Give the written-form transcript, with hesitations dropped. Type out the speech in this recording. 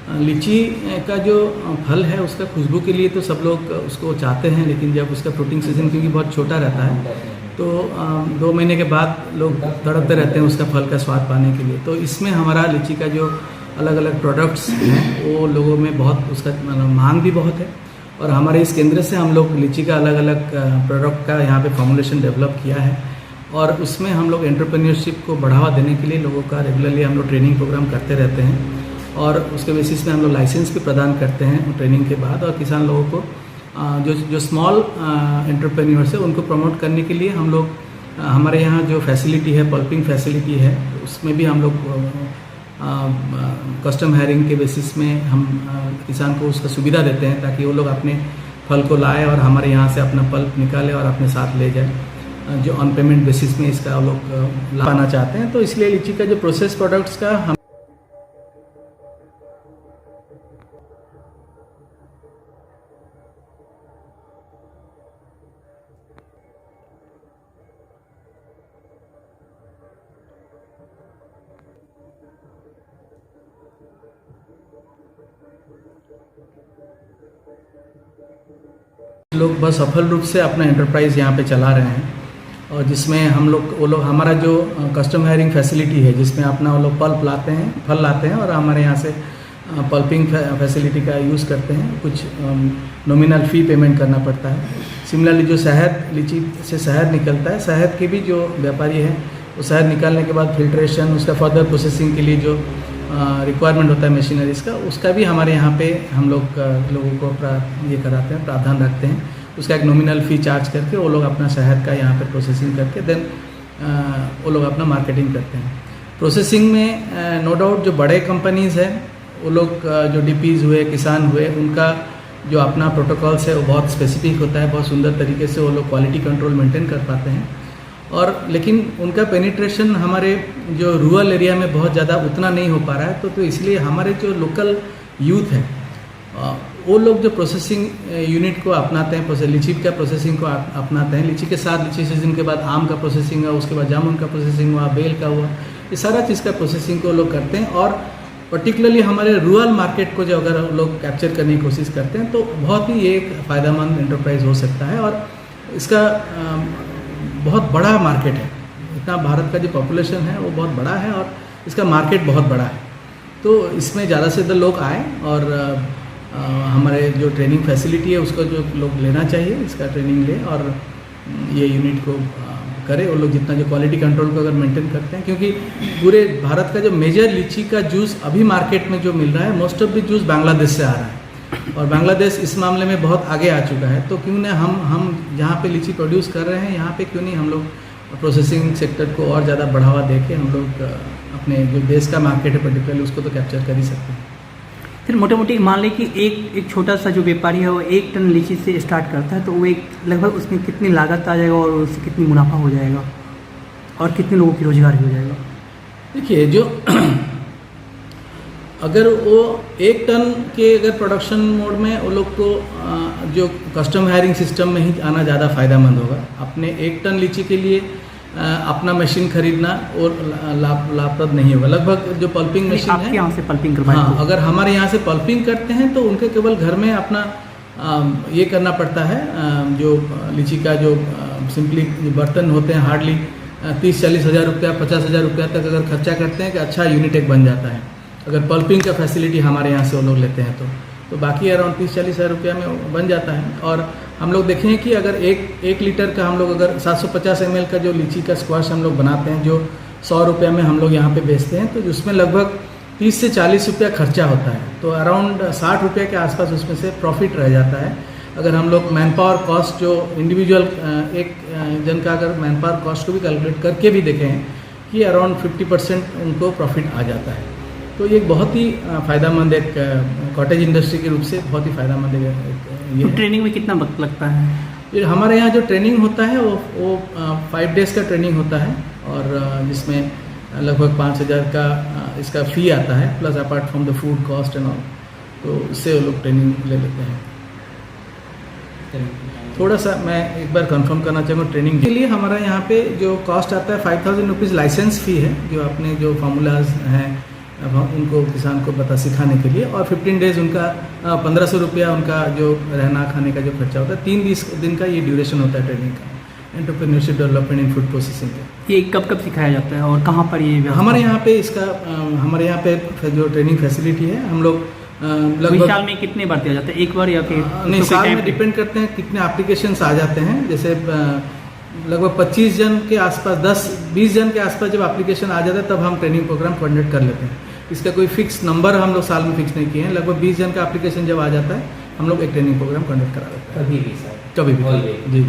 लीची का जो फल है उसका खुशबू के लिए तो सब लोग उसको चाहते हैं, लेकिन जब उसका फ्रूटिंग सीजन क्योंकि बहुत छोटा रहता है तो 2 महीने के बाद लोग तड़पते रहते हैं उसका फल का स्वाद पाने के लिए। तो इसमें हमारा लीची का जो अलग अलग प्रोडक्ट्स हैं वो लोगों में बहुत उसका मांग भी बहुत है, और हमारे इस केंद्र से हम लोग लीची का अलग अलग प्रोडक्ट का यहाँ पे फॉर्मुलेशन डेवलप किया है, और उसमें हम लोग एंटरप्रेन्योरशिप को बढ़ावा देने के लिए लोगों का रेगुलरली हम लोग ट्रेनिंग प्रोग्राम करते रहते हैं, और उसके बेसिस पे हम लोग लाइसेंस भी प्रदान करते हैं ट्रेनिंग के बाद। और किसान लोगों को जो स्मॉल एंटरप्रेन्योर्स है उनको प्रमोट करने के लिए हम लोग हमारे यहाँ जो फैसिलिटी है, पल्पिंग फैसिलिटी है, उसमें भी हम लोग कस्टम हायरिंग के बेसिस में हम किसान को उसका सुविधा देते हैं ताकि वो लोग अपने फल को लाए और हमारे यहाँ से अपना पल्प निकाले और अपने साथ ले जाए, जो ऑन पेमेंट बेसिस में इसका वो लोग लाना चाहते हैं। तो इसलिए लीची का जो प्रोसेस प्रोडक्ट्स का हम लोग बस सफल रूप से अपना एंटरप्राइज यहाँ पे चला रहे हैं, और जिसमें वो लोग हमारा जो कस्टम हायरिंग फैसिलिटी है जिसमें अपना वो लोग पल्प लाते हैं, फल लाते हैं और हमारे यहाँ से पल्पिंग फैसिलिटी का यूज़ करते हैं। कुछ नॉमिनल फ़ी पेमेंट करना पड़ता है। सिमिलरली जो शहद, लीची से शहद निकलता है, शहद के भी जो व्यापारी हैं वो शहद निकालने के बाद फिल्ट्रेशन, उसका फर्दर प्रोसेसिंग के लिए जो रिक्वायरमेंट होता है मशीनरीज़ का, उसका भी हमारे यहाँ पे हम लोग लोगों को ये कराते हैं, प्रावधान रखते हैं। उसका एक नॉमिनल फ़ी चार्ज करके वो लोग अपना शहद का यहाँ पे प्रोसेसिंग करके देन वो लोग अपना मार्केटिंग करते हैं। प्रोसेसिंग में नो डाउट जो बड़े कंपनीज़ हैं वो लोग जो डीपीज़ हुए, किसान हुए, उनका जो अपना प्रोटोकॉल्स है वो बहुत स्पेसिफिक होता है, बहुत सुंदर तरीके से वो लोग क्वालिटी कंट्रोल मेंटेन कर पाते हैं, और लेकिन उनका पेनिट्रेशन हमारे जो रूरल एरिया में बहुत ज़्यादा उतना नहीं हो पा रहा है। तो इसलिए हमारे जो लोकल यूथ है वो लोग जो प्रोसेसिंग यूनिट को अपनाते हैं, लीची का प्रोसेसिंग को अपनाते हैं। लीची के साथ लीची सीजन के बाद आम का प्रोसेसिंग हुआ, उसके बाद जामुन का प्रोसेसिंग हुआ, बेल का हुआ, ये सारा चीज़ का प्रोसेसिंग को लोग करते हैं। और पर्टिकुलरली हमारे रूरल मार्केट को जो अगर लोग कैप्चर करने की कोशिश करते हैं तो बहुत ही ये एक फ़ायदेमंद एंटरप्राइज हो सकता है, और इसका बहुत बड़ा मार्केट है। इतना भारत का जो पॉपुलेशन है वो बहुत बड़ा है और इसका मार्केट बहुत बड़ा है। तो इसमें ज़्यादा से ज़्यादा लोग आए और हमारे जो ट्रेनिंग फैसिलिटी है उसको जो लोग लेना चाहिए, इसका ट्रेनिंग ले और ये यूनिट को करें। वो लोग जितना जो क्वालिटी कंट्रोल को अगर मेंटेन करते हैं, क्योंकि पूरे भारत का जो मेजर लीची का जूस अभी मार्केट में जो मिल रहा है, most of the juice Bangladesh से आ रहा है, और बांग्लादेश इस मामले में बहुत आगे आ चुका है। तो क्यों ना हम जहाँ पे लीची प्रोड्यूस कर रहे हैं यहाँ पे क्यों नहीं हम लोग प्रोसेसिंग सेक्टर को और ज़्यादा बढ़ावा दे के हम लोग अपने जो देश का मार्केट है पर्टिकुलरली उसको तो कैप्चर कर ही सकते हैं। फिर मोटे मोटे मान लें कि एक छोटा सा जो व्यापारी है वो 1 टन लीची से स्टार्ट करता है, तो वो एक लगभग उसमें कितनी लागत आ जाएगा और उससे कितनी मुनाफा हो जाएगा और कितने लोगों की रोजगार हो जाएगा? देखिए, जो अगर वो 1 टन के अगर प्रोडक्शन मोड में वो लोग को जो कस्टम हायरिंग सिस्टम में ही आना ज़्यादा फ़ायदेमंद होगा। अपने 1 टन लीची के लिए अपना मशीन खरीदना और लाभप्रद नहीं होगा। लगभग जो पल्पिंग मशीन है, यहाँ से पल्पिंग करवाएं, हाँ, अगर हमारे यहाँ से पल्पिंग करते हैं तो उनके केवल घर में अपना ये करना पड़ता है, जो लीची का जो सिंपली बर्तन होते हैं हार्डली 30-40 हज़ार रुपया, 50 हज़ार रुपया तक अगर खर्चा करते हैं कि अच्छा यूनिट एक बन जाता है। अगर पल्पिंग का फैसिलिटी हमारे यहाँ से वो लोग लेते हैं तो बाकी अराउंड 30-40 हज़ार रुपया में बन जाता है। और हम लोग देखें कि अगर एक लीटर का हम लोग अगर 750 ml का जो लीची का स्क्वाश हम लोग बनाते हैं, जो 100 रुपये में हम लोग यहाँ पे बेचते हैं, तो उसमें लगभग 30 से 40 रुपया खर्चा होता है। तो अराउंड 60 रुपये के आसपास उसमें से प्रॉफिट रह जाता है। अगर हम लोग मैन पावर कॉस्ट जो इंडिविजुअल एक जन का अगर मैन पावर कॉस्ट को भी कैलकुलेट करके भी देखें कि अराउंड 50% उनको प्रॉफिट आ जाता है। तो ये बहुत ही फ़ायदेमंद एक कॉटेज इंडस्ट्री के रूप से बहुत ही फ़ायदेमंद ये तो ट्रेनिंग में कितना वक्त लगता है? ये हमारे यहाँ जो ट्रेनिंग होता है वो 5 डेज़ का ट्रेनिंग होता है, और जिसमें लगभग 5,000 का इसका फ़ी आता है, plus apart from the food cost and all. तो इससे वो लोग ट्रेनिंग ले लेते हैं। थोड़ा सा मैं एक बार कंफर्म करना चाहूँगा, ट्रेनिंग के लिए हमारा यहाँ पे जो कॉस्ट आता है 5,000 रुपीज़ लाइसेंस फ़ी है, जो अपने जो फार्मूलाज हैं अब हम उनको किसान को बता सिखाने के लिए, और 15 डेज़ उनका 1500 रुपया उनका जो रहना खाने का जो खर्चा होता है। 3 दिन का ये ड्यूरेशन होता है ट्रेनिंग का, entrepreneurship development in food processing का। ये कब कब सिखाया जाता है और कहाँ पर ये व्यवस्था? हमारे यहाँ पे इसका हमारे यहाँ पे जो ट्रेनिंग फैसिलिटी है, हम लोग लगभग साल में कितने बार दिया जाता है, एक बार या फिर नहीं, साल में डिपेंड करते हैं कितने एप्लीकेशंस आ जाते हैं। जैसे लगभग 25 जन के आसपास, 10-20 जन के आसपास जब एप्लीकेशन आ जाता है तब हम ट्रेनिंग प्रोग्राम कोऑर्डिनेट कर लेते हैं। इसका कोई फिक्स नंबर हम लोग साल में फिक्स नहीं किए हैं। लगभग 20 जन का एप्लीकेशन जब आ जाता है हम लोग एक ट्रेनिंग प्रोग्राम कोऑर्डिनेट करा देते हैं। कभी भी सर, कभी भी जी।